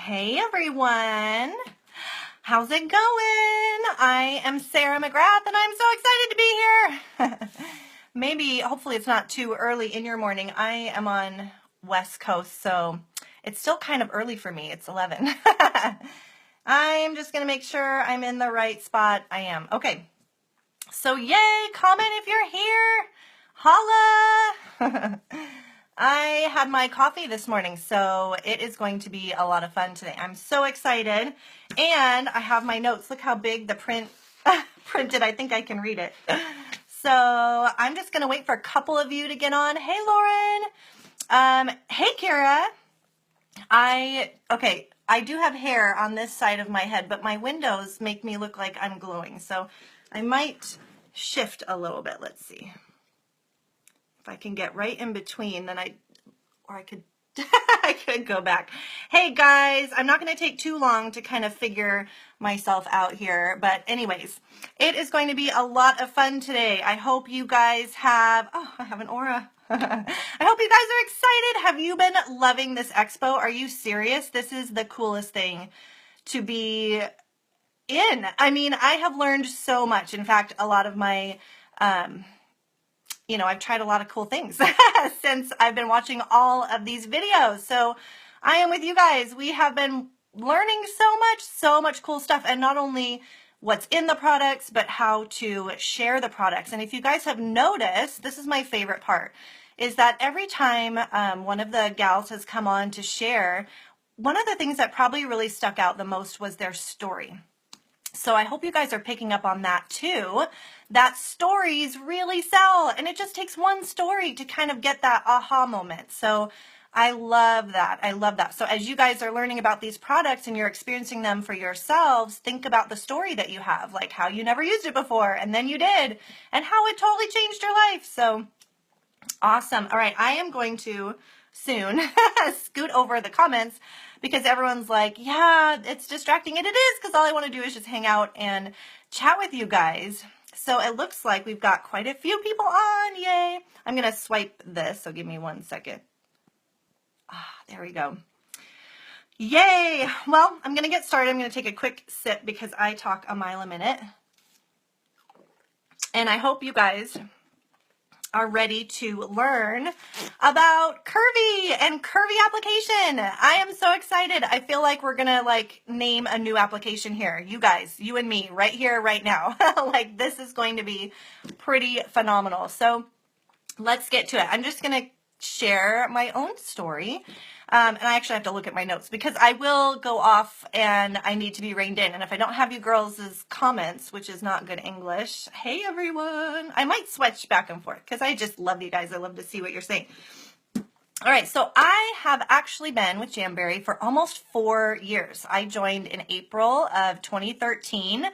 Hey everyone, how's it going? I am Sara McGrath and I'm so excited to be here. Maybe, hopefully it's not too early in your morning. I am on West Coast, so it's still kind of early for me. It's 11. I'm just going to make sure I'm in the right spot. I am. Okay, so yay, comment if you're here. Holla! I had my coffee this morning, so it is going to be a lot of fun today. I'm so excited, and I have my notes. Look how big the print printed. I think I can read it. So I'm just going to wait for a couple of you to get on. Hey, Lauren. Hey, Kara. I do have hair on this side of my head, but my windows make me look like I'm glowing, so I might shift a little bit. Let's see. If I can get right in between, then I could I could go back. Hey guys, I'm not going to take too long to kind of figure myself out here, but anyways, it is going to be a lot of fun today. I hope you guys have, I have an aura. I hope you guys are excited. Have you been loving this expo? Are you serious? This is the coolest thing to be in. I mean, I have learned so much. In fact, a lot of my I've tried a lot of cool things since I've been watching all of these videos. So I am with you guys. We have been learning so much cool stuff, and not only what's in the products, but how to share the products. And if you guys have noticed, this is my favorite part, is that every time one of the gals has come on to share, one of the things that probably really stuck out the most was their story. So I hope you guys are picking up on that too, that stories really sell, and it just takes one story to kind of get that aha moment. So I love that. I love that. So as you guys are learning about these products and you're experiencing them for yourselves, think about the story that you have, like how you never used it before and then you did, and how it totally changed your life. So awesome. All right, I am going to soon scoot over the comments because everyone's like, yeah, it's distracting, and it is, because all I want to do is just hang out and chat with you guys. So it looks like we've got quite a few people on. Yay. I'm going to swipe this, so give me 1 second. There we go. Yay. Well, I'm going to get started. I'm going to take a quick sip because I talk a mile a minute. And I hope you guys are ready to learn about Curvy and Curvy Application. I am so excited. I feel like we're gonna name a new application here. You guys, you and me, right here, right now. This is going to be pretty phenomenal. So let's get to it. I'm just gonna share my own story. And I actually have to look at my notes because I will go off and I need to be reined in. And if I don't have you girls' comments, which is not good English, hey everyone, I might switch back and forth because I just love you guys. I love to see what you're saying. All right, so I have actually been with Jamberry for almost 4 years. I joined in April of 2013.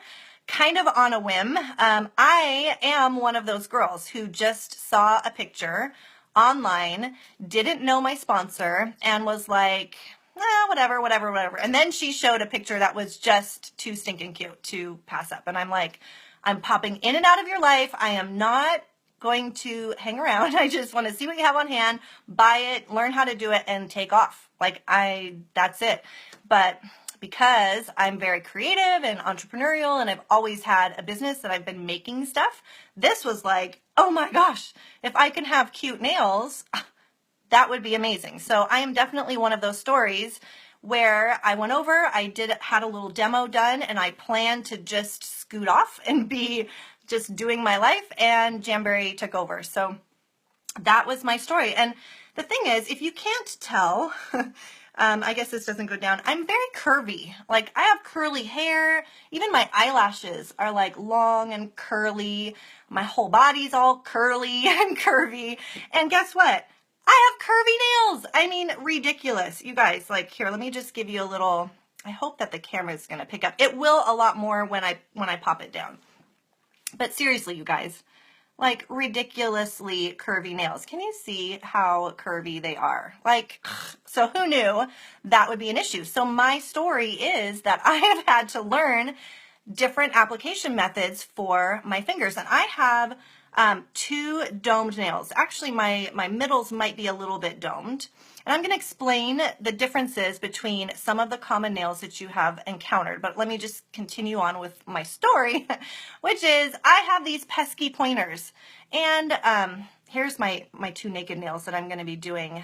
Kind of on a whim. I am one of those girls who just saw a picture online, didn't know my sponsor, and was like, whatever. And then she showed a picture that was just too stinking cute to pass up. And I'm like, I'm popping in and out of your life. I am not going to hang around. I just want to see what you have on hand, buy it, learn how to do it, and take off. That's it. But because I'm very creative and entrepreneurial and I've always had a business that I've been making stuff, this was like, oh my gosh, if I can have cute nails, that would be amazing. So I am definitely one of those stories where I went over, had a little demo done, and I planned to just scoot off and be just doing my life, and Jamberry took over. So that was my story. And the thing is, if you can't tell, I guess this doesn't go down, I'm very curvy. I have curly hair. Even my eyelashes are long and curly. My whole body's all curly and curvy. And guess what? I have curvy nails. I mean, ridiculous. You guys, here, let me just give you a little, I hope that the camera is going to pick up. It will a lot more when I pop it down. But seriously, you guys, ridiculously curvy nails. Can you see how curvy they are? So who knew that would be an issue? So my story is that I have had to learn different application methods for my fingers. And I have two domed nails. Actually, my middles might be a little bit domed. And I'm going to explain the differences between some of the common nails that you have encountered. But let me just continue on with my story, which is I have these pesky pointers. And here's my two naked nails that I'm going to be doing.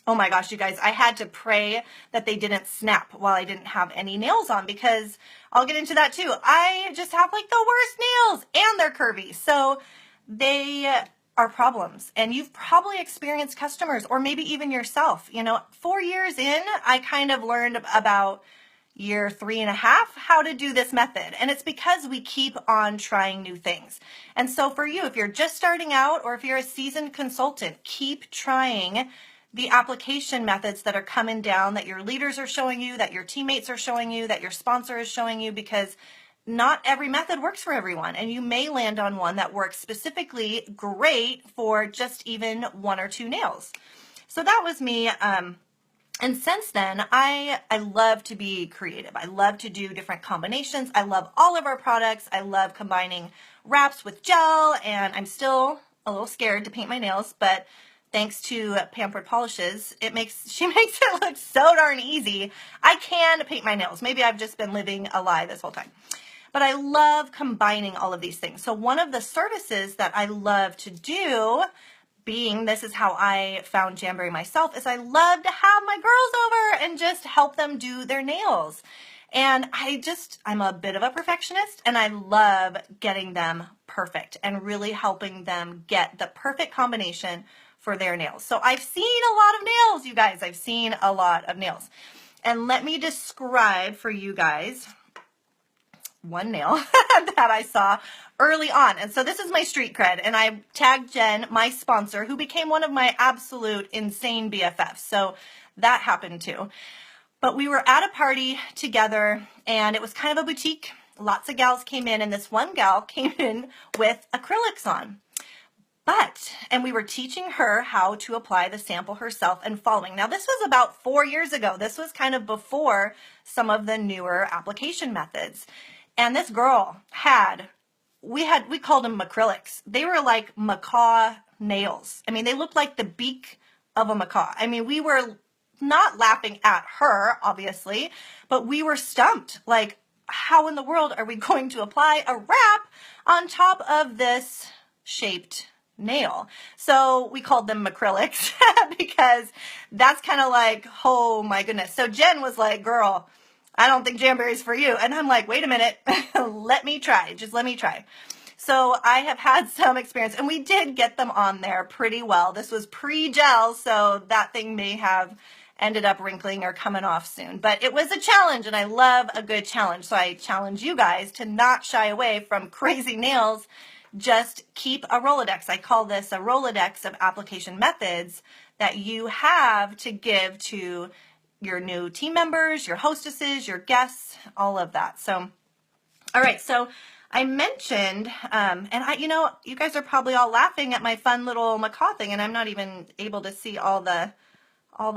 Oh my gosh, you guys, I had to pray that they didn't snap while I didn't have any nails on, because I'll get into that too. I just have like the worst nails, and they're curvy. So they are problems, and you've probably experienced customers, or maybe even yourself. 4 years in, I kind of learned about year 3.5 how to do this method, and it's because we keep on trying new things. And so for you, if you're just starting out, or if you're a seasoned consultant, keep trying the application methods that are coming down, that your leaders are showing you, that your teammates are showing you, that your sponsor is showing you, because not every method works for everyone, and you may land on one that works specifically great for just even 1 or 2 nails. So that was me. And since then, I love to be creative. I love to do different combinations. I love all of our products. I love combining wraps with gel, and I'm still a little scared to paint my nails, but thanks to Pampered Polishes, she makes it look so darn easy. I can paint my nails. Maybe I've just been living a lie this whole time. But I love combining all of these things. So one of the services that I love to do, being this is how I found Jamberry myself, is I love to have my girls over and just help them do their nails. And I'm a bit of a perfectionist, and I love getting them perfect and really helping them get the perfect combination for their nails. So I've seen a lot of nails, you guys. I've seen a lot of nails. And let me describe for you guys one nail that I saw early on. And so this is my street cred, and I tagged Jen, my sponsor, who became one of my absolute insane BFFs. So that happened too. But we were at a party together, and it was kind of a boutique. Lots of gals came in, and this one gal came in with acrylics on. And we were teaching her how to apply the sample herself and following. Now, this was about 4 years ago. This was kind of before some of the newer application methods. And this girl we called them acrylics. They were like macaw nails. I mean, they looked like the beak of a macaw. I mean, we were not laughing at her, obviously, but we were stumped. Like, how in the world are we going to apply a wrap on top of this shaped nail? So we called them acrylics because that's kind of like, oh my goodness. So Jen was like, girl, I don't think Jamberry's for you. And I'm like, wait a minute, let me try. Just let me try. So I have had some experience, and we did get them on there pretty well. This was pre-gel, so that thing may have ended up wrinkling or coming off soon. But it was a challenge, and I love a good challenge. So I challenge you guys to not shy away from crazy nails. Just keep a Rolodex. I call this a Rolodex of application methods that you have to give to your new team members, your hostesses, your guests, all of that. So, all right. So I mentioned, you guys are probably all laughing at my fun little macaw thing, and I'm not even able to see all the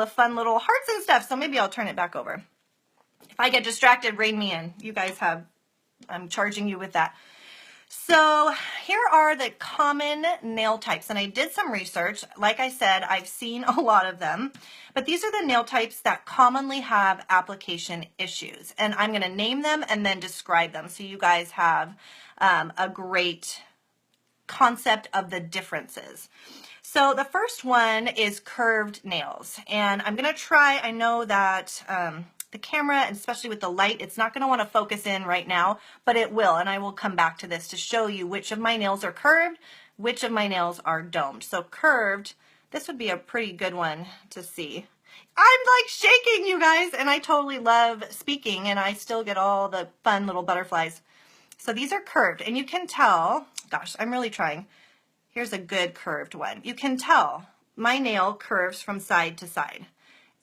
fun little hearts and stuff. So maybe I'll turn it back over. If I get distracted, rein me in. You guys I'm charging you with that. So here are the common nail types, and I did some research. Like I said, I've seen a lot of them, but these are the nail types that commonly have application issues, and I'm going to name them and then describe them so you guys have a great concept of the differences. So the first one is curved nails, and I'm going to try, I know that the camera, and especially with the light, it's not going to want to focus in right now, but it will, and I will come back to this to show you which of my nails are curved, which of my nails are domed. So curved, this would be a pretty good one to see. I'm like shaking, you guys, and I totally love speaking, and I still get all the fun little butterflies. So these are curved, and you can tell, gosh, I'm really trying. Here's a good curved one. You can tell my nail curves from side to side.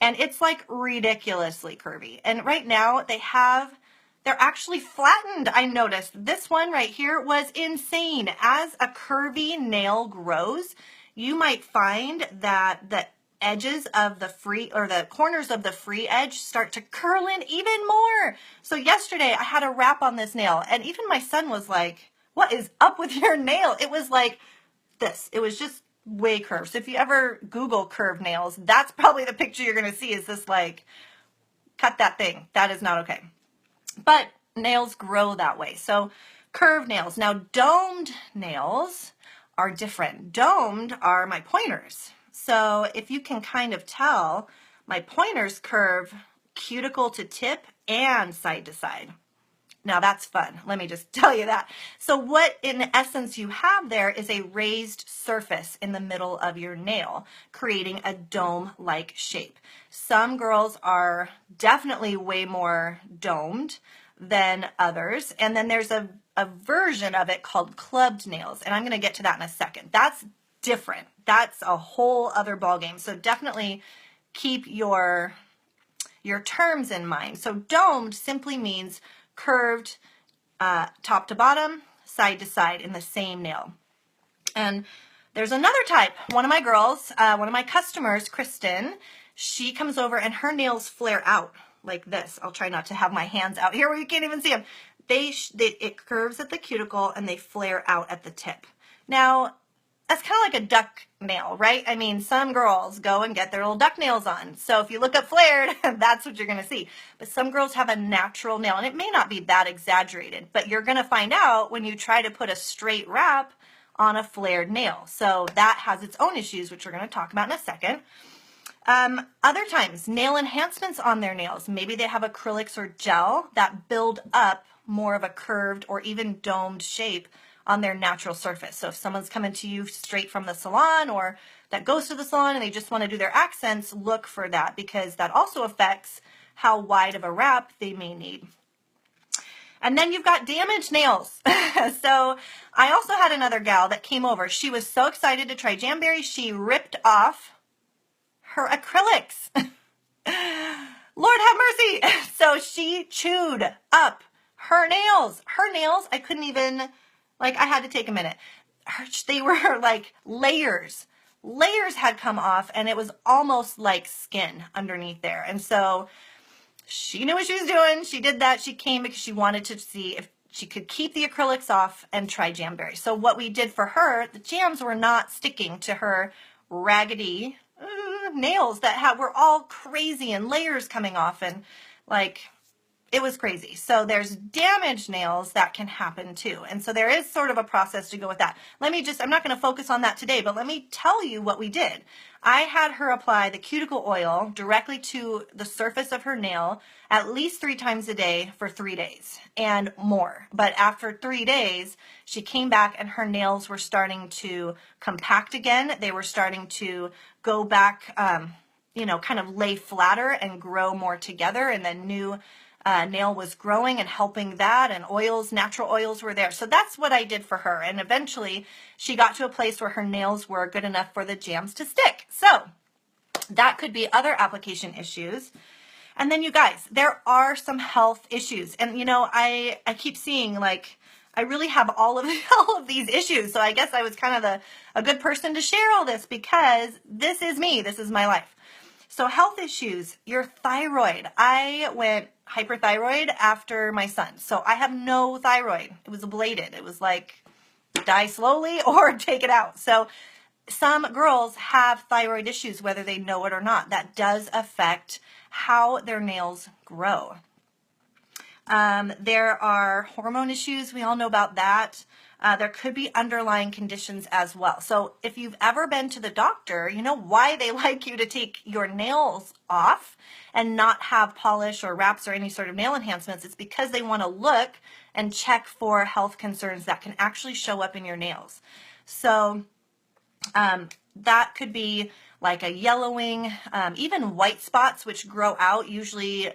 And it's like ridiculously curvy. And right now they're actually flattened. I noticed this one right here was insane. As a curvy nail grows, you might find that the edges of the corners of the free edge start to curl in even more. So yesterday I had a wrap on this nail, and even my son was like, what is up with your nail? It was like this. It was just way curved. So if you ever Google curved nails, that's probably the picture you're going to see, is this like, cut that thing. That is not okay. But nails grow that way. So curved nails. Now domed nails are different. Domed are my pointers. So if you can kind of tell, my pointers curve cuticle to tip and side to side. Now that's fun. Let me just tell you that. So what in essence you have there is a raised surface in the middle of your nail, creating a dome-like shape. Some girls are definitely way more domed than others. And then there's a version of it called clubbed nails. And I'm going to get to that in a second. That's different. That's a whole other ballgame. So definitely keep your terms in mind. So domed simply means curved top to bottom, side to side in the same nail. And there's another type. One of my girls, one of my customers, Kristen, she comes over and her nails flare out like this. I'll try not to have my hands out here where you can't even see them. It curves at the cuticle and they flare out at the tip. Now, that's kind of like a duck nail, right? I mean, some girls go and get their little duck nails on. So if you look up flared, that's what you're going to see. But some girls have a natural nail, and it may not be that exaggerated, but you're going to find out when you try to put a straight wrap on a flared nail. So that has its own issues, which we're going to talk about in a second. Other times, nail enhancements on their nails. Maybe they have acrylics or gel that build up more of a curved or even domed shape on their natural surface. So if someone's coming to you straight from the salon or that goes to the salon and they just want to do their accents, look for that, because that also affects how wide of a wrap they may need. And then you've got damaged nails. So I also had another gal that came over. She was so excited to try Jamberry, she ripped off her acrylics. Lord have mercy. So she chewed up her nails. Her nails, I couldn't even, like, I had to take a minute. They were like layers. Layers had come off, and it was almost like skin underneath there. And so she knew what she was doing. She did that. She came because she wanted to see if she could keep the acrylics off and try Jamberry. So what we did for her, the jams were not sticking to her raggedy nails that were all crazy and layers coming off, and like, it was crazy. So there's damaged nails that can happen too. And so there is sort of a process to go with that. I'm not going to focus on that today, but let me tell you what we did. I had her apply the cuticle oil directly to the surface of her nail at least 3 times a day for 3 days and more. But after 3 days, she came back and her nails were starting to compact again. They were starting to go back, kind of lay flatter and grow more together, and then new nail was growing and helping that, and natural oils were there. So that's what I did for her. And eventually she got to a place where her nails were good enough for the jams to stick. So that could be other application issues. And then you guys, there are some health issues. And I keep seeing, like, I really have all of these issues. So I guess I was kind of a good person to share all this, because this is me. This is my life. So health issues, your thyroid. I went hyperthyroid after my son. So I have no thyroid. It was ablated. It was like, die slowly or take it out. So some girls have thyroid issues, whether they know it or not. That does affect how their nails grow. There are hormone issues. We all know about that. There could be underlying conditions as well. So if you've ever been to the doctor, you know why they like you to take your nails off and not have polish or wraps or any sort of nail enhancements. It's because they want to look and check for health concerns that can actually show up in your nails. So that could be like a yellowing, even white spots which grow out, usually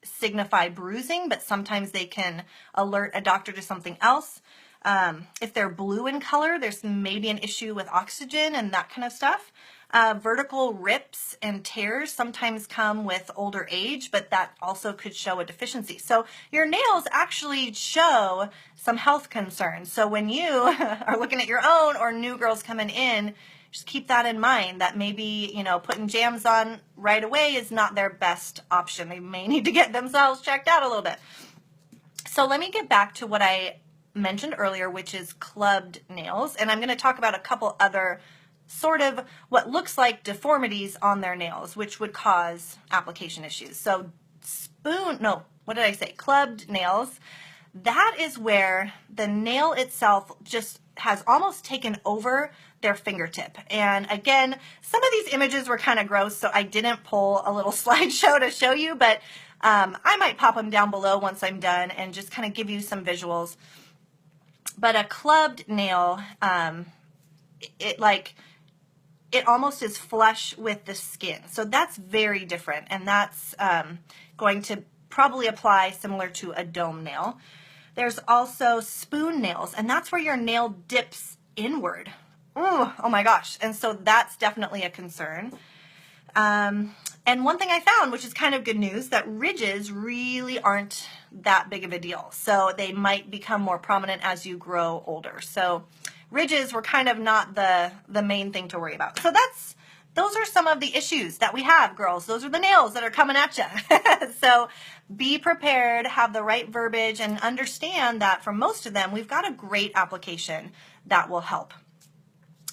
signify bruising, but sometimes they can alert a doctor to something else. If they're blue in color, there's maybe an issue with oxygen and that kind of stuff. Vertical rips and tears sometimes come with older age, but that also could show a deficiency. So your nails actually show some health concerns. So when you are looking at your own or new girls coming in, just keep that in mind, that maybe, putting jams on right away is not their best option. They may need to get themselves checked out a little bit. So let me get back to what I mentioned earlier, which is clubbed nails. And I'm going to talk about a couple other sort of what looks like deformities on their nails, which would cause application issues. So clubbed nails, that is where the nail itself just has almost taken over their fingertip. And again, some of these images were kind of gross, so I didn't pull a little slideshow to show you, but I might pop them down below once I'm done and just kind of give you some visuals. But a clubbed nail, it almost is flush with the skin. So that's very different, and that's going to probably apply similar to a dome nail. There's also spoon nails, and that's where your nail dips inward. Ooh, oh my gosh. And so that's definitely a concern. And one thing I found, which is kind of good news, that ridges really aren't that big of a deal. So they might become more prominent as you grow older. So ridges were kind of not the main thing to worry about. So those are some of the issues that we have, girls. Those are the nails that are coming at you. So be prepared, have the right verbiage, and understand that for most of them, we've got a great application that will help.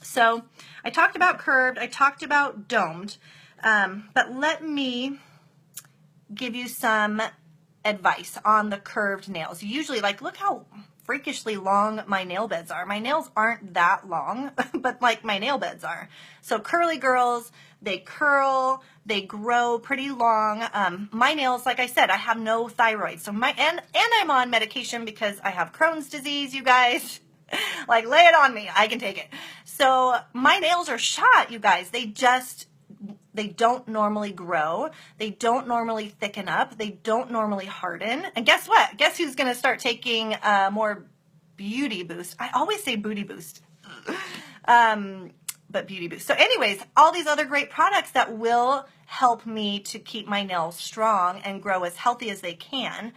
So I talked about curved, I talked about domed, but let me give you some advice on the curved nails. Usually, look how freakishly long my nail beds are. My nails aren't that long, but my nail beds are. So curly girls, they curl, they grow pretty long. My nails, like I said, I have no thyroid. So and I'm on medication because I have Crohn's disease, you guys. Lay it on me, I can take it. So my nails are shot, you guys. They don't normally grow. They don't normally thicken up. They don't normally harden. And guess what? Guess who's going to start taking more Beauty Boost? I always say Booty Boost, but Beauty Boost. So anyways, all these other great products that will help me to keep my nails strong and grow as healthy as they can.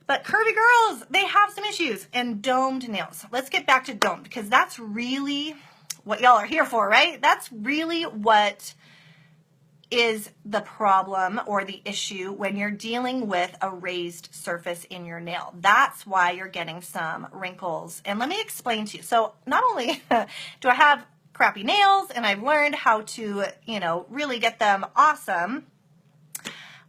But curvy girls, they have some issues. And domed nails. Let's get back to domed, because that's really what y'all are here for, right? That's really what is the problem or the issue when you're dealing with a raised surface in your nail. That's why you're getting some wrinkles. And let me explain to you. So not only do I have crappy nails and I've learned how to, really get them awesome,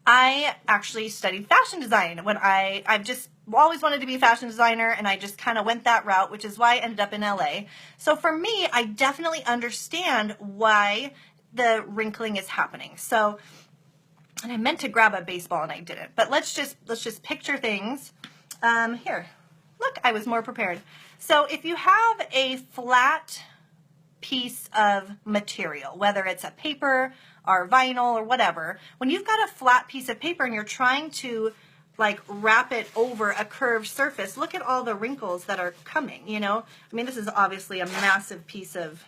I actually studied fashion design when I've just always wanted to be a fashion designer, and I just kind of went that route, which is why I ended up in LA. So for me, I definitely understand why the wrinkling is happening. So, and I meant to grab a baseball and I didn't, but let's just picture things. Here, look, I was more prepared. So if you have a flat piece of material, whether it's a paper or vinyl or whatever, when you've got a flat piece of paper and you're trying to wrap it over a curved surface, look at all the wrinkles that are coming, I mean, this is obviously a massive piece of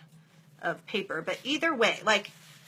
paper, but either way,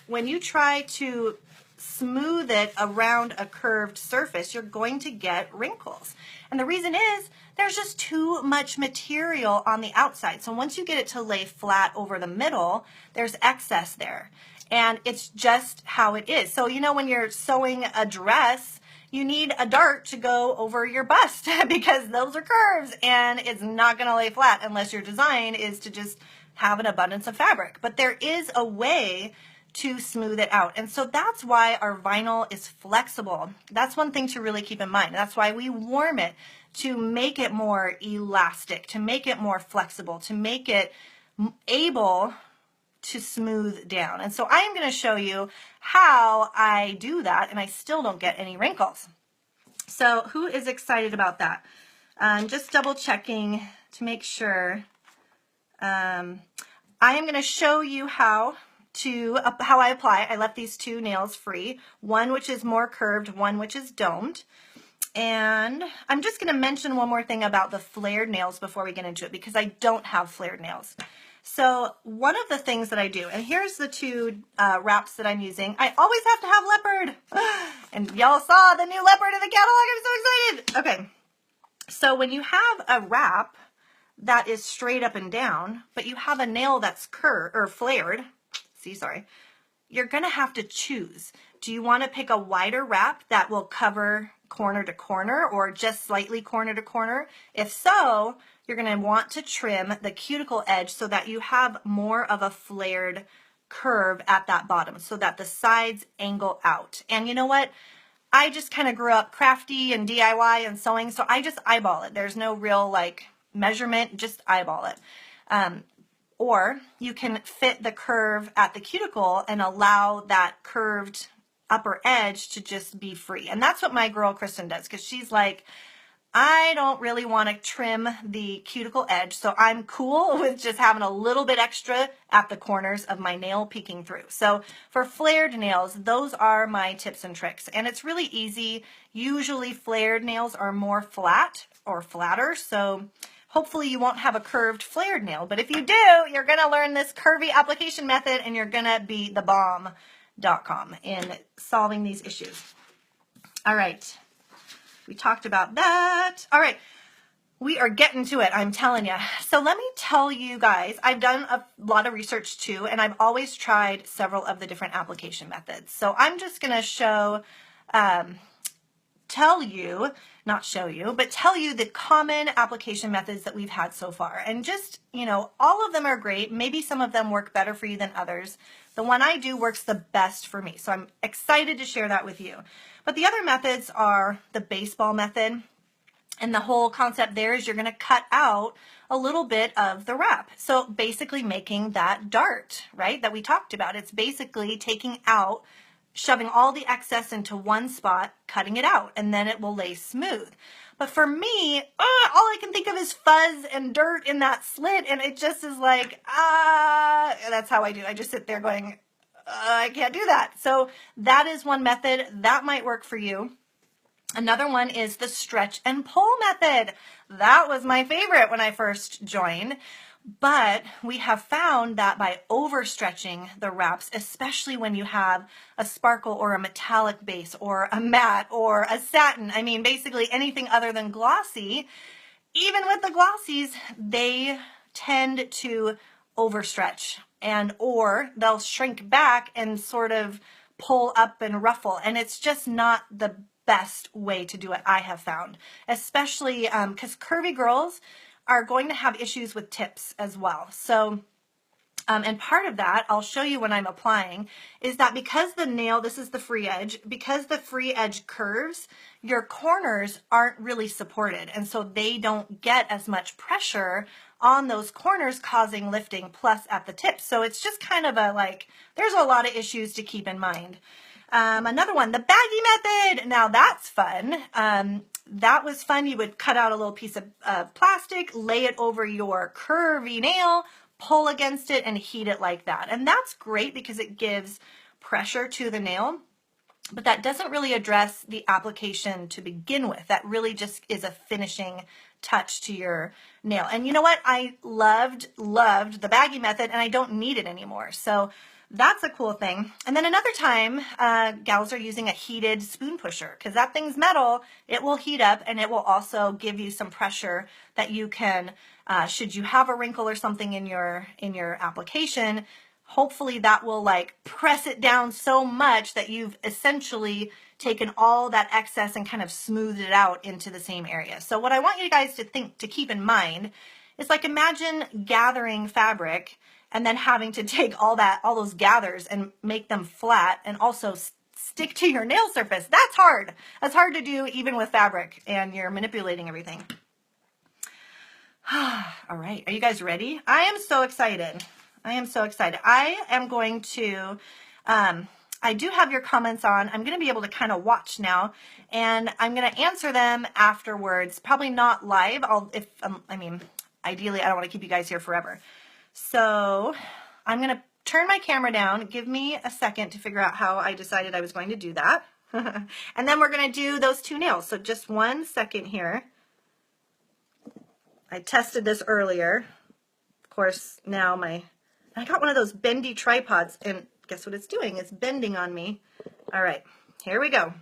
when you try to smooth it around a curved surface, you're going to get wrinkles. And the reason is there's just too much material on the outside. So once you get it to lay flat over the middle, there's excess there. And it's just how it is. So, when you're sewing a dress, you need a dart to go over your bust because those are curves and it's not going to lay flat unless your design is to just have an abundance of fabric. But there is a way to smooth it out. And so that's why our vinyl is flexible. That's one thing to really keep in mind. That's why we warm it, to make it more elastic, to make it more flexible, to make it able to smooth down. And so I am going to show you how I do that, and I still don't get any wrinkles. So who is excited about that? Just double checking to make sure. I am going to show you how I apply. I left these two nails free, one which is more curved, one which is domed. And I'm just going to mention one more thing about the flared nails before we get into it, because I don't have flared nails. So one of the things that I do, and here's the two wraps that I'm using. I always have to have leopard. And y'all saw the new leopard in the catalog. I'm so excited. Okay. So when you have a wrap that is straight up and down, but you have a nail that's curved or flared, you're going to have to choose. Do you want to pick a wider wrap that will cover corner to corner or just slightly corner to corner? If so, you're going to want to trim the cuticle edge so that you have more of a flared curve at that bottom so that the sides angle out. And you know what? I just kind of grew up crafty and DIY and sewing, so I just eyeball it. There's no real like measurement, just eyeball it. Or you can fit the curve at the cuticle and allow that curved upper edge to just be free. And that's what my girl Kristen does, because she's like, I don't really want to trim the cuticle edge, so I'm cool with just having a little bit extra at the corners of my nail peeking through. So for flared nails, those are my tips and tricks. And it's really easy. Usually flared nails are more flat or flatter, so hopefully you won't have a curved flared nail. But if you do, you're going to learn this curvy application method and you're going to be the bomb.com in solving these issues. All right. We talked about that. All right, we are getting to it, I'm telling you. So let me tell you guys, I've done a lot of research too, and I've always tried several of the different application methods. So I'm just going to tell you the common application methods that we've had so far. And just, you know, all of them are great. Maybe some of them work better for you than others. The one I do works the best for me. So I'm excited to share that with you. But the other methods are the baseball method. And the whole concept there is you're going to cut out a little bit of the wrap. So basically making that dart, right, that we talked about. It's basically taking out, shoving all the excess into one spot, cutting it out, and then it will lay smooth. But for me, all I can think of is fuzz and dirt in that slit, and it just is like, that's how I do. I just sit there going, I can't do that. So that is one method that might work for you. Another one is the stretch and pull method. That was my favorite when I first joined. But we have found that by overstretching the wraps, especially when you have a sparkle or a metallic base or a matte or a satin, I mean basically anything other than glossy, even with the glossies, they tend to overstretch or they'll shrink back and sort of pull up and ruffle. And it's just not the best way to do it, I have found, especially because curvy girls are going to have issues with tips as well. So, and part of that, I'll show you when I'm applying, is that because the nail, this is the free edge, because the free edge curves, your corners aren't really supported. And so they don't get as much pressure on those corners, causing lifting plus at the tips. So it's just kind of a like, there's a lot of issues to keep in mind. Another one, the baggy method. Now that's fun. That was fun. You would cut out a little piece of plastic, lay it over your curvy nail, pull against it, and heat it like that. And that's great because it gives pressure to the nail, but that doesn't really address the application to begin with. That really just is a finishing touch to your nail. And you know what? I loved the baggy method, and I don't need it anymore. So that's a cool thing. And then another time, gals are using a heated spoon pusher because that thing's metal. It will heat up and it will also give you some pressure that you can, should you have a wrinkle or something in your application, hopefully that will like press it down so much that you've essentially taken all that excess and kind of smoothed it out into the same area. So what I want you guys to keep in mind is like imagine gathering fabric and then having to take all those gathers and make them flat and also stick to your nail surface. That's hard. That's hard to do even with fabric and you're manipulating everything. All right. Are you guys ready? I am so excited. I am so excited. I am going to, I do have your comments on. I'm going to be able to kind of watch now and I'm going to answer them afterwards. Probably not live. Ideally, I don't want to keep you guys here forever. So I'm going to turn my camera down. Give me a second to figure out how I decided I was going to do that. And then we're going to do those two nails. So just 1 second here. I tested this earlier. Of course, now I got one of those bendy tripods and guess what it's doing? It's bending on me. All right, here we go.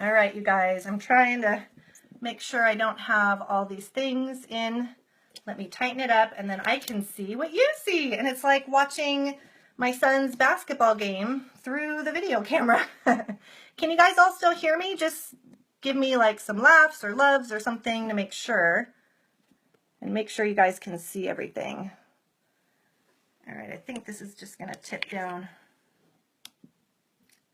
All right, you guys, I'm trying to make sure I don't have all these things in. Let me tighten it up and then I can see what you see. And it's like watching my son's basketball game through the video camera. Can you guys all still hear me? Just give me like some laughs or loves or something to make sure. And make sure you guys can see everything. All right, I think this is just gonna tip down.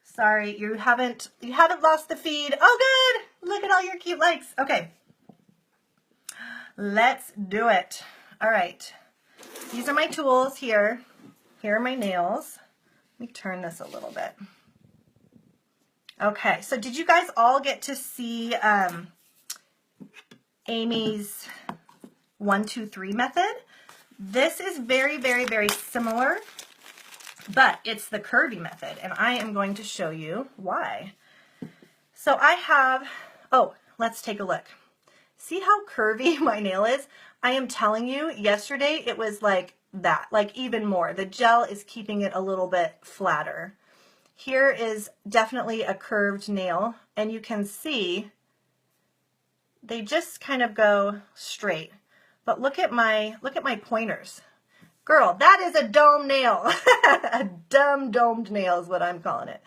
Sorry, you haven't lost the feed. Oh good, look at all your cute likes. Okay, let's do it. All right, these are my tools here. Here are my nails. Let me turn this a little bit. Okay, so did you guys all get to see Amy's 1, 2, 3 method? This is very, very, very similar, but it's the curvy method, and I am going to show you why. So I have, oh, let's take a look. See how curvy my nail is? I am telling you, yesterday it was like that, like even more. The gel is keeping it a little bit flatter. Here is definitely a curved nail, and you can see they just kind of go straight. But look at my pointers. Girl, that is a dome nail. A dumb domed nail is what I'm calling it.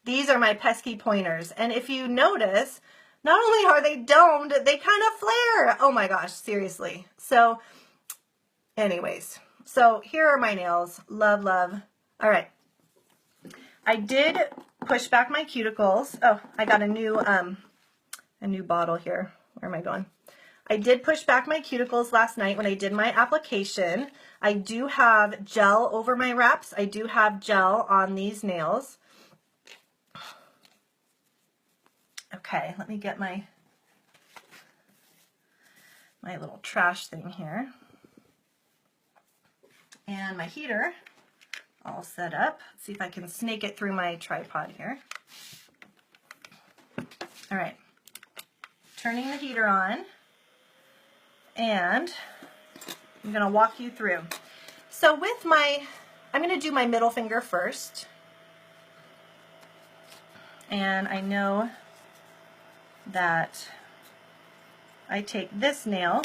These are my pesky pointers. And if you notice, not only are they domed, they kind of flare. Oh my gosh, seriously. So anyways, so here are my nails. Love, love. All right. I did push back my cuticles. Oh, I got a new bottle here. Where am I going? I did push back my cuticles last night when I did my application. I do have gel over my wraps. I do have gel on these nails. Okay, let me get my little trash thing here. And my heater all set up. Let's see if I can snake it through my tripod here. All right, turning the heater on. And I'm going to walk you through. So with I'm going to do my middle finger first. And I know that I take this nail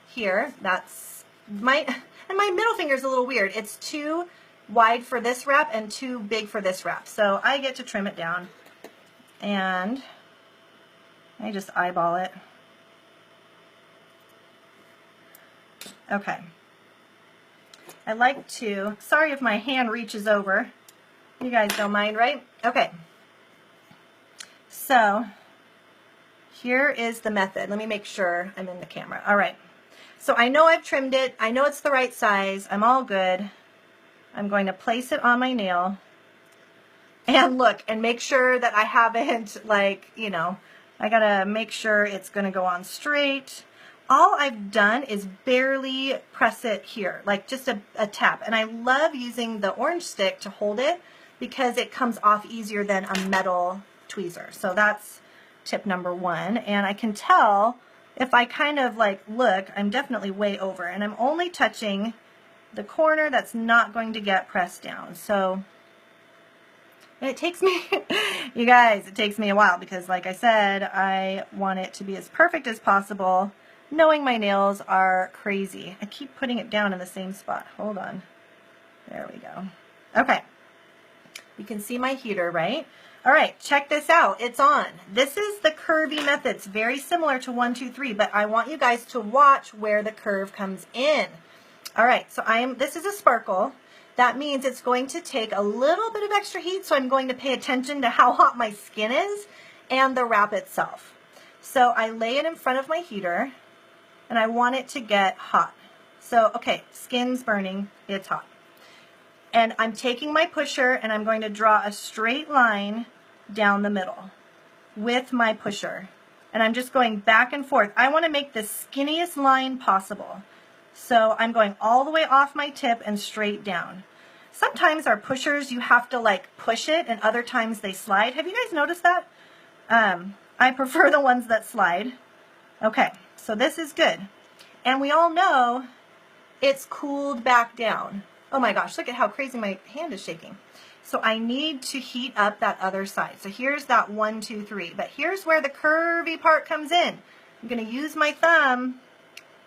here. That's and my middle finger is a little weird. It's too wide for this wrap and too big for this wrap. So I get to trim it down. And I just eyeball it. Okay. I like to, sorry if my hand reaches over. You guys don't mind, right? Okay. So here is the method. Let me make sure I'm in the camera. All right. So I know I've trimmed it. I know it's the right size. I'm all good. I'm going to place it on my nail. And look, and make sure that I haven't, like, you know, I gotta make sure it's gonna go on straight. All I've done is barely press it here, like just a tap. And I love using the orange stick to hold it because it comes off easier than a metal tweezer. So that's tip number 1. And I can tell if I kind of like look, I'm definitely way over. And I'm only touching the corner that's not going to get pressed down. So it takes me, you guys, it takes me a while because like I said, I want it to be as perfect as possible. Knowing my nails are crazy. I keep putting it down in the same spot. Hold on. There we go. Okay. You can see my heater, right? All right, check this out. It's on. This is the curvy method. It's very similar to 1, 2, 3, but I want you guys to watch where the curve comes in. All right, so this is a sparkle. That means it's going to take a little bit of extra heat, so I'm going to pay attention to how hot my skin is and the wrap itself. So I lay it in front of my heater. And I want it to get hot. So, okay, skin's burning, it's hot. And I'm taking my pusher and I'm going to draw a straight line down the middle with my pusher. And I'm just going back and forth. I want to make the skinniest line possible. So I'm going all the way off my tip and straight down. Sometimes our pushers, you have to like push it, and other times they slide. Have you guys noticed that? I prefer the ones that slide. Okay. So this is good. And we all know it's cooled back down. Oh my gosh, look at how crazy my hand is shaking. So I need to heat up that other side. So here's that 1, 2, 3. But here's where the curvy part comes in. I'm going to use my thumb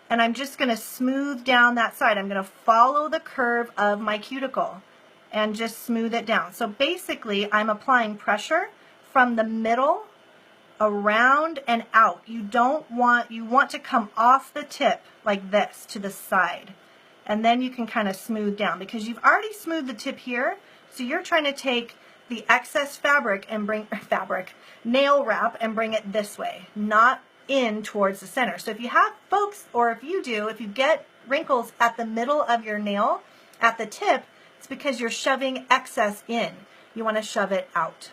and I'm just going to smooth down that side. I'm going to follow the curve of my cuticle. and just smooth it down. So basically, I'm applying pressure from the middle around and out. You want to come off the tip like this to the side. And then you can kind of smooth down because you've already smoothed the tip here. So you're trying to take the excess fabric and nail wrap and bring it this way, not in towards the center. So if you have folks, or if you get wrinkles at the middle of your nail, at the tip, it's because you're shoving excess in. You want to shove it out.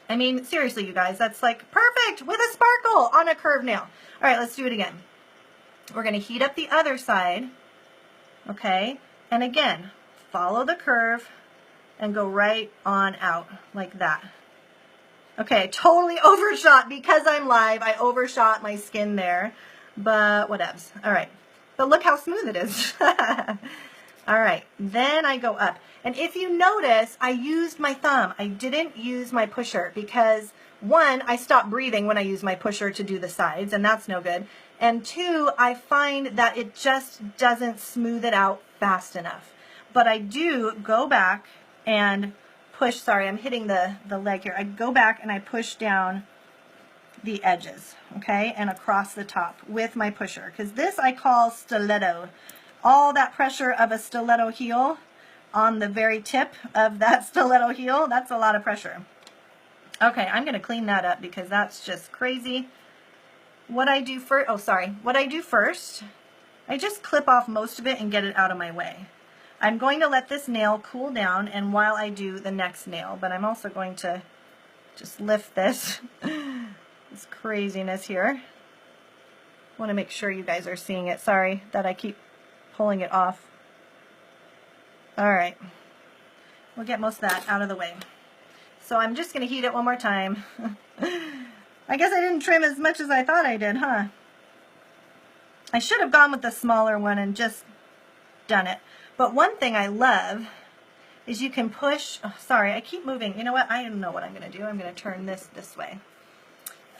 I mean, seriously, you guys, that's like perfect with a sparkle on a curved nail. All right, let's do it again. We're going to heat up the other side, okay? And again, follow the curve and go right on out like that. Okay, totally overshot because I'm live. I overshot my skin there, but whatevs. All right, but look how smooth it is. All right, then I go up. And if you notice, I used my thumb. I didn't use my pusher because, one, I stopped breathing when I use my pusher to do the sides, and that's no good. And two, I find that it just doesn't smooth it out fast enough. But I do go back and push, sorry, I'm hitting the leg here. I go back and I push down the edges, okay, and across the top with my pusher, because this I call stiletto. All that pressure of a stiletto heel on the very tip of that stiletto heel, that's a lot of pressure. Okay, I'm going to clean that up because that's just crazy. What I do first, I just clip off most of it and get it out of my way. I'm going to let this nail cool down and while I do the next nail, but I'm also going to just lift this, this craziness here. I want to make sure you guys are seeing it. Sorry that I keep pulling it off. All right, we'll get most of that out of the way. So I'm just going to heat it one more time. I guess I didn't trim as much as I thought I did, huh? I should have gone with the smaller one and just done it. But one thing I love is you can push, oh, sorry, I keep moving. You know what? I don't know what I'm going to do. I'm going to turn this way.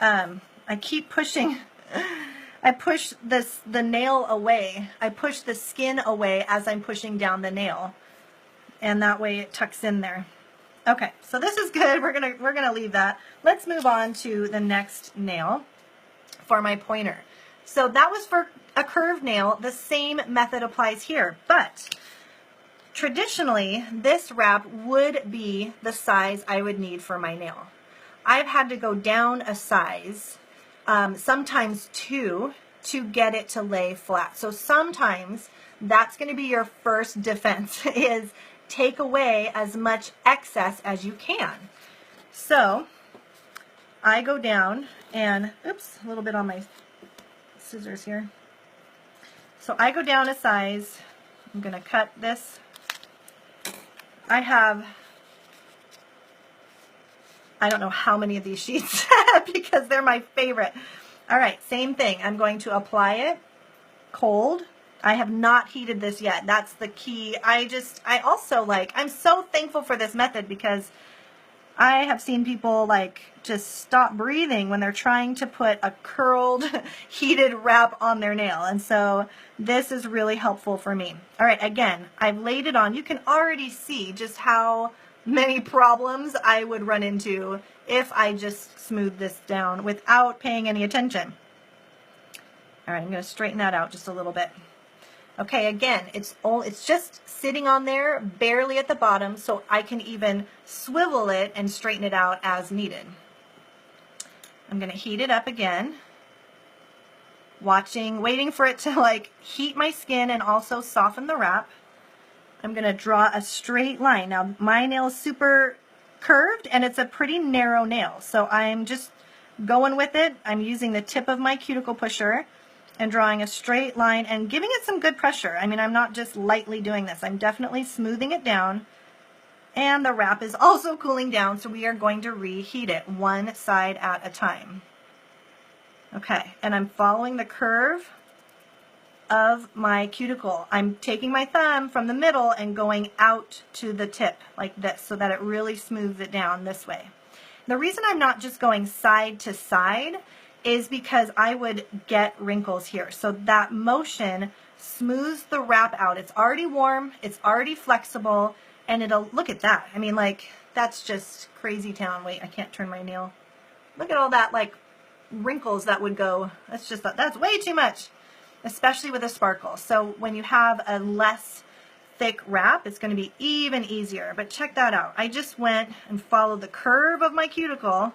I keep pushing. I push the nail away. I push the skin away as I'm pushing down the nail. And that way it tucks in there. Okay, so this is good. We're gonna leave that. Let's move on to the next nail for my pointer. So that was for a curved nail. The same method applies here, but traditionally this wrap would be the size I would need for my nail. I've had to go down a size, sometimes two, to get it to lay flat. So sometimes that's going to be your first defense, is take away as much excess as you can. So I go down and, oops, a little bit on my scissors here. So I go down a size. I'm going to cut this. I have, I don't know how many of these sheets because they're my favorite. All right, same thing. I'm going to apply it cold. I have not heated this yet. That's the key. I also I'm so thankful for this method because I have seen people just stop breathing when they're trying to put a curled, heated wrap on their nail. And so this is really helpful for me. All right, again, I've laid it on. You can already see just how many problems I would run into if I just smooth this down without paying any attention. All right, I'm going to straighten that out just a little bit. Okay, again, it's just sitting on there barely at the bottom, so I can even swivel it and straighten it out as needed. I'm going to heat it up again, waiting for it to heat my skin and also soften the wrap. I'm going to draw a straight line. Now, my nail is super curved and it's a pretty narrow nail, so I'm just going with it. I'm using the tip of my cuticle pusher and drawing a straight line and giving it some good pressure. I mean, I'm not just lightly doing this. I'm definitely smoothing it down. And the wrap is also cooling down, so we are going to reheat it one side at a time. Okay, and I'm following the curve of my cuticle. I'm taking my thumb from the middle and going out to the tip like this so that it really smooths it down this way. The reason I'm not just going side to side is because I would get wrinkles here. So that motion smooths the wrap out. It's already warm, it's already flexible, and it'll, look at that. I mean, like, that's just crazy town. Wait, I can't turn my nail. Look at all that, like, wrinkles that would go. That's way too much, especially with a sparkle. So when you have a less thick wrap, it's going to be even easier. But check that out. I just went and followed the curve of my cuticle,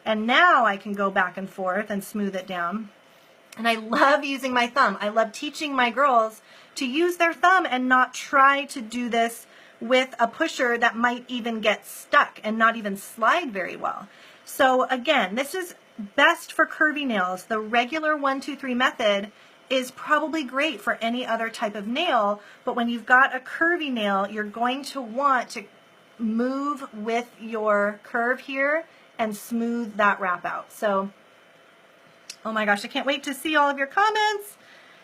and now I can go back and forth and smooth it down. And I love using my thumb. I love teaching my girls to use their thumb and not try to do this with a pusher that might even get stuck and not even slide very well. So again, this is best for curvy nails. The regular 1, 2, 3 method is probably great for any other type of nail, but when you've got a curvy nail, you're going to want to move with your curve here and smooth that wrap out. So, oh my gosh, I can't wait to see all of your comments.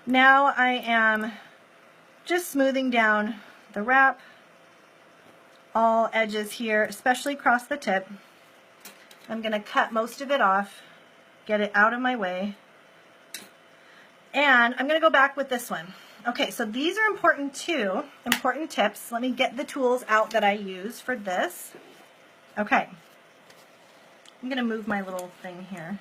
Now I am just smoothing down the wrap, all edges here, especially across the tip. I'm going to cut most of it off, get it out of my way. And I'm going to go back with this one. Okay, so these are important too, important tips. Let me get the tools out that I use for this. Okay, I'm going to move my little thing here.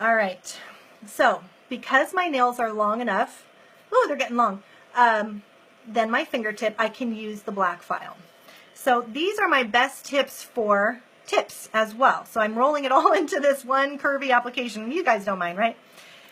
All right, so because my nails are long enough, oh, they're getting long, then my fingertip, I can use the black file. So these are my best tips for tips as well. So I'm rolling it all into this one curvy application. You guys don't mind, right?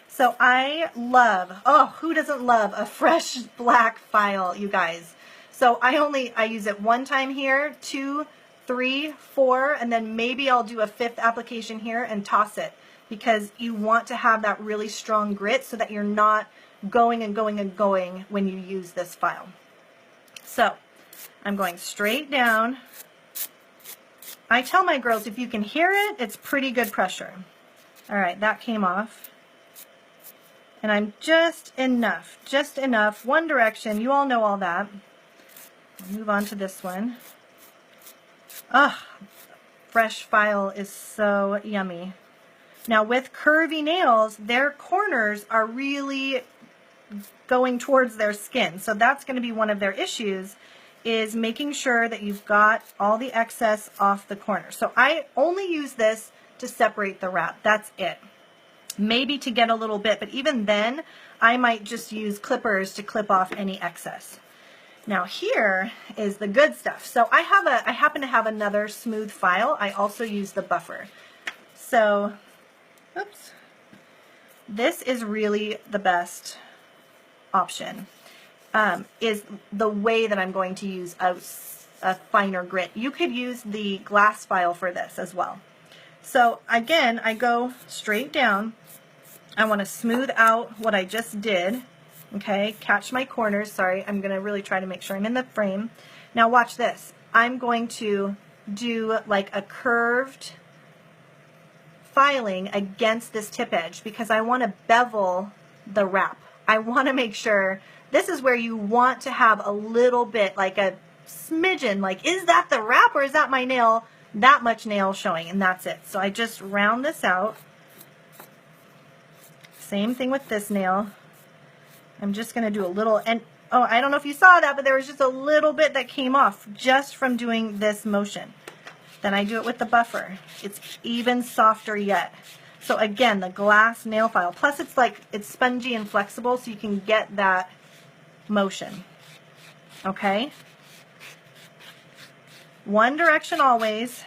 So I love, oh, who doesn't love a fresh black file, you guys? So I use it one time here, 2, 3, 4, and then maybe I'll do a 5th application here and toss it, because you want to have that really strong grit so that you're not going and going and going when you use this file. So I'm going straight down. I tell my girls, if you can hear it, it's pretty good pressure. All right, that came off. And I'm just enough, one direction. You all know all that. I'll move on to this one. Ah, fresh file is so yummy. Now with curvy nails, their corners are really going towards their skin. So that's going to be one of their issues, is making sure that you've got all the excess off the corner. So I only use this to separate the wrap. That's it. Maybe to get a little bit, but even then, I might just use clippers to clip off any excess. Now here is the good stuff. So I happen to have another smooth file. I also use the buffer. So, oops. This is really the best option. Is the way that I'm going to use a finer grit. You could use the glass file for this as well. So again, I go straight down. I want to smooth out what I just did. Okay, catch my corners. Sorry, I'm going to really try to make sure I'm in the frame. Now watch this. I'm going to do like a curved filing against this tip edge because I want to bevel the wrap. I want to make sure. This is where you want to have a little bit, like a smidgen, like, is that the wrap or is that my nail? That much nail showing, and that's it. So I just round this out. Same thing with this nail. I'm just going to do a little, and oh, I don't know if you saw that, but there was just a little bit that came off just from doing this motion. Then I do it with the buffer. It's even softer yet. So again, the glass nail file. Plus it's like, it's spongy and flexible, so you can get that motion. Okay? One direction always,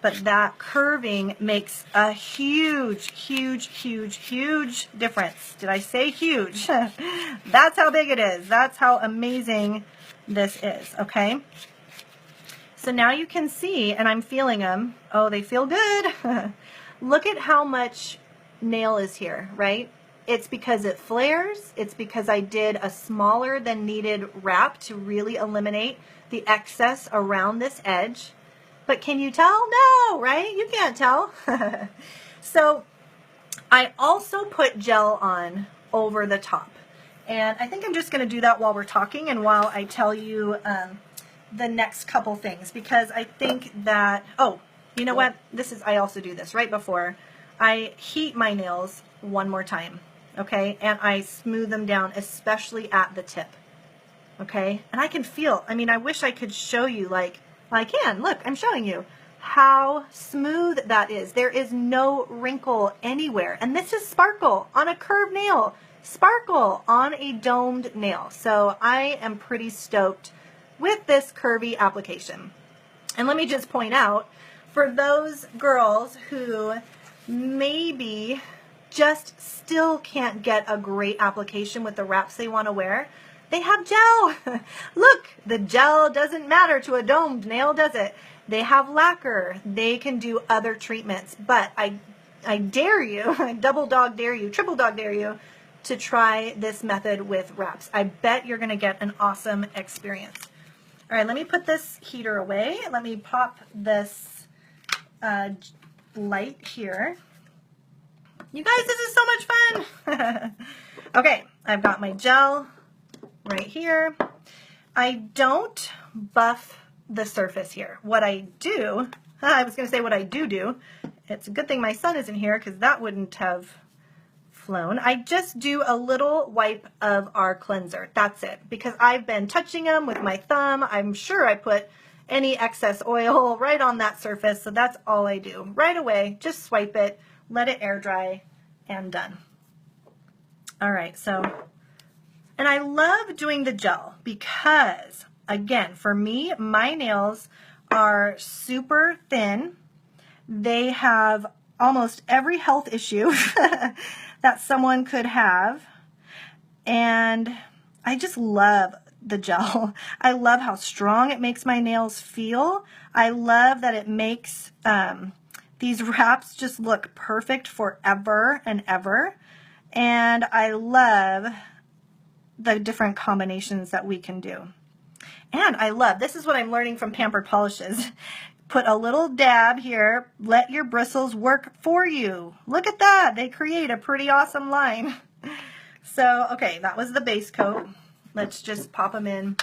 but that curving makes a huge, huge, huge, huge difference. Did I say huge? That's how big it is. That's how amazing this is, okay? So now you can see, and I'm feeling them. Oh, they feel good. Look at how much nail is here, right? It's because it flares. It's because I did a smaller than needed wrap to really eliminate the excess around this edge. But can you tell? No, right? You can't tell. So I also put gel on over the top. And I think I'm just going to do that while we're talking and while I tell you the next couple things, because I think that, oh, you know what? I also do this right before I heat my nails one more time. okay? And I smooth them down, especially at the tip, okay? And I can feel, I mean, I wish I could show you, like, I can, look, I'm showing you how smooth that is. There is no wrinkle anywhere. And this is sparkle on a curved nail, sparkle on a domed nail. So I am pretty stoked with this Curvy application. And let me just point out, for those girls who maybe just still can't get a great application with the wraps they want to wear, they have gel. Look, the gel doesn't matter to a domed nail, does it? They have lacquer. They can do other treatments. But I dare you, I double dog dare you, triple dog dare you to try this method with wraps. I bet you're going to get an awesome experience. All right, let me put this heater away. Let me pop this light here. You guys, this is so much fun. Okay, I've got my gel right here. I don't buff the surface here. What I do, I was going to say what I do. It's a good thing my son isn't here because that wouldn't have flown. I just do a little wipe of our cleanser. That's it. Because I've been touching them with my thumb. I'm sure I put any excess oil right on that surface. So that's all I do. Right away, just swipe it, let it air dry, and done. All right, so, and I love doing the gel because, again, for me, my nails are super thin. They have almost every health issue that someone could have. And I just love the gel. I love how strong it makes my nails feel. I love that it makes these wraps just look perfect forever and ever. And I love the different combinations that we can do. And I love, this is what I'm learning from Pampered Polishes. Put a little dab here, let your bristles work for you. Look at that, they create a pretty awesome line. So, okay, that was the base coat. Let's just pop them in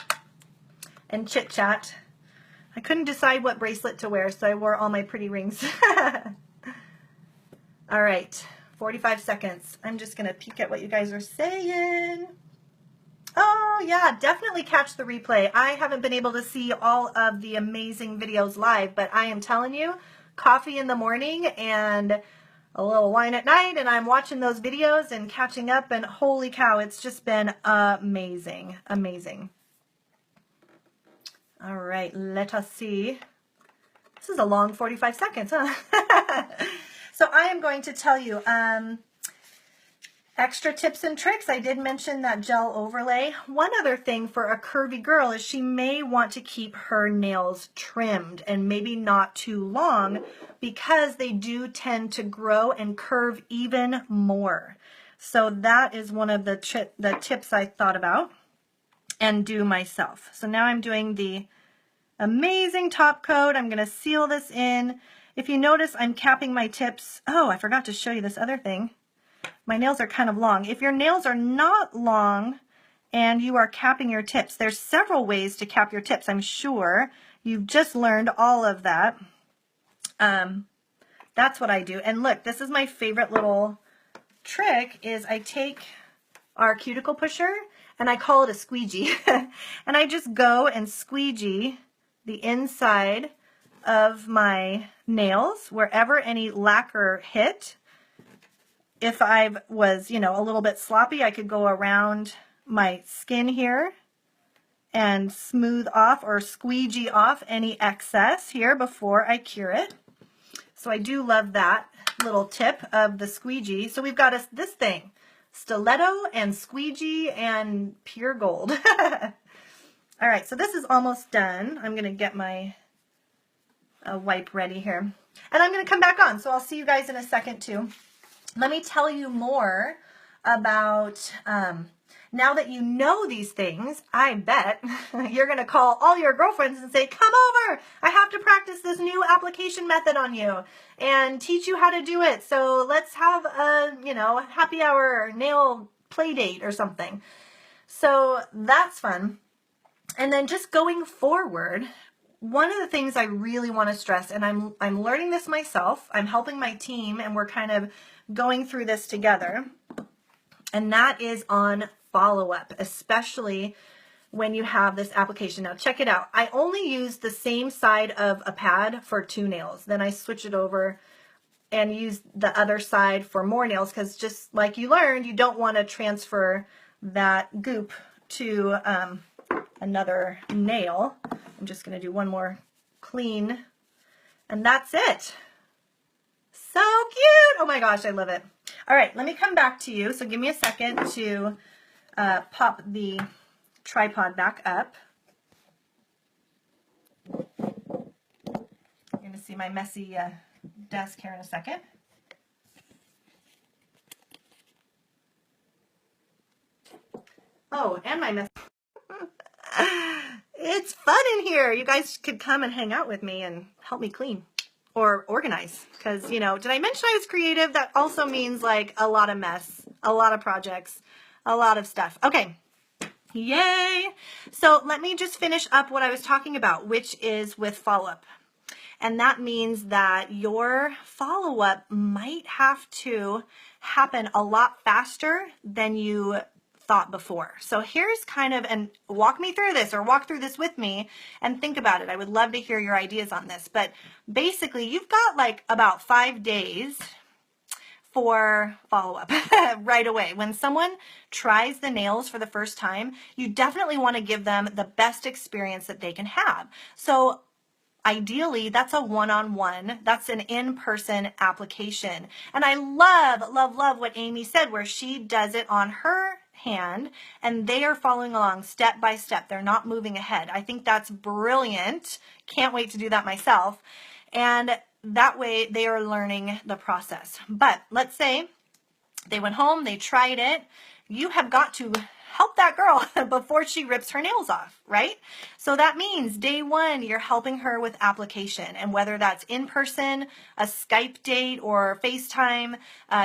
and chit chat. I couldn't decide what bracelet to wear, so I wore all my pretty rings. All right, 45 seconds. I'm just gonna peek at what you guys are saying. Oh yeah, definitely catch the replay. I haven't been able to see all of the amazing videos live, but I am telling you, coffee in the morning and a little wine at night, and I'm watching those videos and catching up, and holy cow, it's just been amazing, amazing. All right, let us see. This is a long 45 seconds, huh? So I am going to tell you, extra tips and tricks. I did mention that gel overlay. One other thing for a curvy girl is she may want to keep her nails trimmed and maybe not too long because they do tend to grow and curve even more. So that is one of the tips I thought about and do myself. So now I'm doing the amazing top coat. I'm going to seal this in. If you notice, I'm capping my tips. Oh, I forgot to show you this other thing. My nails are kind of long. If your nails are not long and you are capping your tips, there's several ways to cap your tips. I'm sure you've just learned all of that. That's what I do. And look, this is my favorite little trick is I take our cuticle pusher and I call it a squeegee. And I just go and squeegee the inside of my nails wherever any lacquer hit. If I was, you know, a little bit sloppy, I could go around my skin here and smooth off or squeegee off any excess here before I cure it. So I do love that little tip of the squeegee. So we've got this thing, stiletto and squeegee and pure gold. All right, so this is almost done. I'm going to get my wipe ready here. And I'm going to come back on, so I'll see you guys in a second too. Let me tell you more about, now that you know these things, I bet you're going to call all your girlfriends and say, come over, I have to practice this new application method on you and teach you how to do it. So let's have a, you know, happy hour nail play date or something. So that's fun. And then just going forward, one of the things I really want to stress, and I'm learning this myself, I'm helping my team, and we're kind of going through this together, and that is on follow-up, especially when you have this application. Now check it out. I only use the same side of a pad for 2 nails. Then I switch it over and use the other side for more nails, because just like you learned, you don't want to transfer that goop to another nail. I'm just going to do one more clean, and that's it. So cute. Oh my gosh, I love it. All right, let me come back to you. So give me a second to pop the tripod back up. You're going to see my messy desk here in a second. Oh, and my mess. It's fun in here. You guys could come and hang out with me and help me clean or organize, because, you know, did I mention I was creative? That also means like a lot of mess, a lot of projects, a lot of stuff. Okay. Yay. So let me just finish up what I was talking about, which is with follow-up. And that means that your follow-up might have to happen a lot faster than you thought before. So here's kind of, and walk me through this, or walk through this with me and think about it. I would love to hear your ideas on this. But basically, you've got like about 5 days for follow-up right away. When someone tries the nails for the first time, you definitely want to give them the best experience that they can have. So ideally, that's a one-on-one, that's an in-person application. And I love, love, love what Amy said, where she does it on her hand and they are following along step by step. They're not moving ahead. I think that's brilliant. Can't wait to do that myself. And that way they are learning the process. But let's say they went home, they tried it. You have got to help that girl before she rips her nails off, right? So that means day 1, you're helping her with application. And whether that's in person, a Skype date, or FaceTime,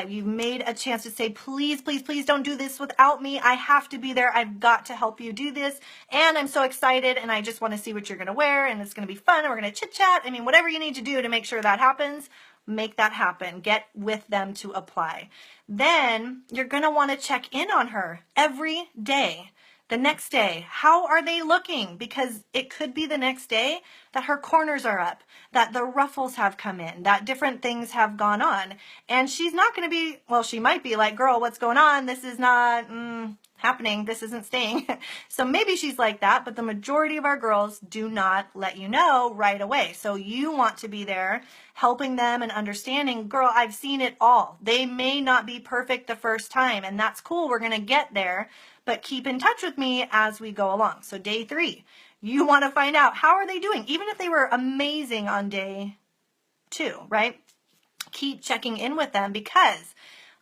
you've made a chance to say, please, please, please don't do this without me. I have to be there. I've got to help you do this. And I'm so excited, and I just want to see what you're going to wear, and it's going to be fun, and we're going to chit chat. I mean, whatever you need to do to make sure that happens, make that happen. Get with them to apply. Then you're going to want to check in on her every day. The next day, how are they looking? Because it could be the next day that her corners are up, that the ruffles have come in, that different things have gone on. And she's not going to be, well, she might be like, girl, what's going on? This is not happening. This isn't staying. So maybe she's like that, but the majority of our girls do not let you know right away. So you want to be there helping them and understanding, girl, I've seen it all. They may not be perfect the first time, and that's cool. We're going to get there, but keep in touch with me as we go along. So day 3, you want to find out, how are they doing? Even if they were amazing on day 2, right? Keep checking in with them, because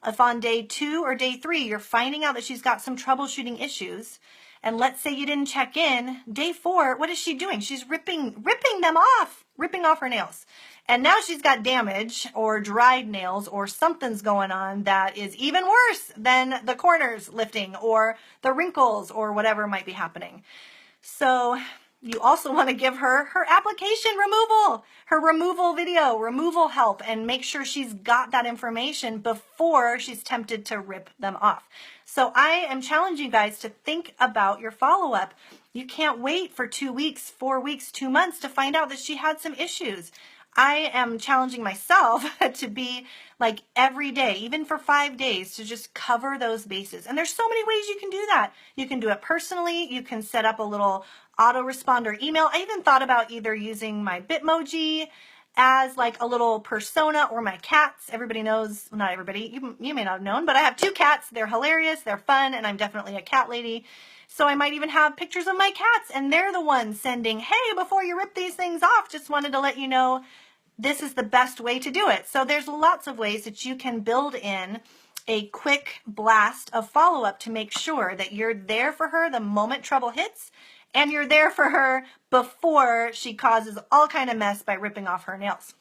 if on day 2 or day 3, you're finding out that she's got some troubleshooting issues, and let's say you didn't check in, day 4, what is she doing? She's ripping them off, ripping off her nails. And now she's got damage or dried nails, or something's going on that is even worse than the corners lifting or the wrinkles or whatever might be happening. So you also want to give her her application removal, her removal video, removal help, and make sure she's got that information before she's tempted to rip them off. So I am challenging you guys to think about your follow-up. You can't wait for 2 weeks, 4 weeks, 2 months to find out that she had some issues. I am challenging myself to be like every day, even for 5 days, to just cover those bases. And there's so many ways you can do that. You can do it personally. You can set up a little autoresponder email. I even thought about either using my Bitmoji as like a little persona, or my cats. Everybody knows, well, not everybody, you may not have known, but I have 2 cats. They're hilarious, they're fun, and I'm definitely a cat lady. So I might even have pictures of my cats, and they're the ones sending, hey, before you rip these things off, just wanted to let you know this is the best way to do it. So there's lots of ways that you can build in a quick blast of follow-up to make sure that you're there for her the moment trouble hits, and you're there for her before she causes all kind of mess by ripping off her nails.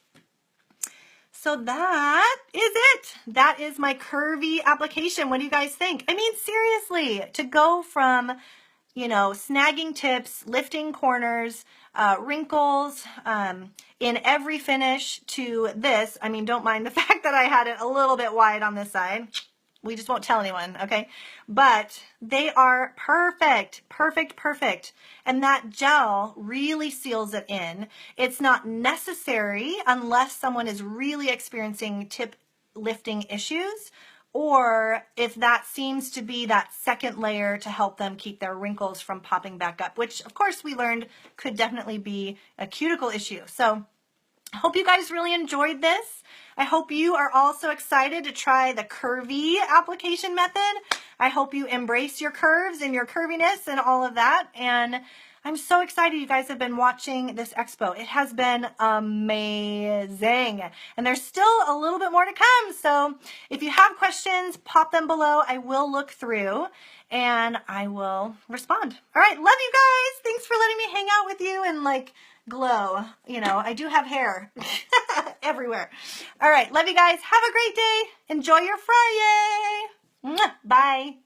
So that is it. That is my curvy application. What do you guys think? I mean, seriously, to go from, you know, snagging tips, lifting corners, wrinkles, in every finish, to this. I mean, don't mind the fact that I had it a little bit wide on this side. We just won't tell anyone, okay? But they are perfect, perfect, perfect. And that gel really seals it in. It's not necessary unless someone is really experiencing tip lifting issues, or if that seems to be that second layer to help them keep their wrinkles from popping back up, which of course we learned could definitely be a cuticle issue. So I hope you guys really enjoyed this. I hope you are also excited to try the curvy application method. I hope you embrace your curves and your curviness and all of that. And I'm so excited you guys have been watching this expo. It has been amazing. And there's still a little bit more to come. So if you have questions, pop them below. I will look through and I will respond. All right, love you guys. Thanks for letting me hang out with you and like glow. You know, I do have hair everywhere. All right, love you guys. Have a great day. Enjoy your Friday. Bye.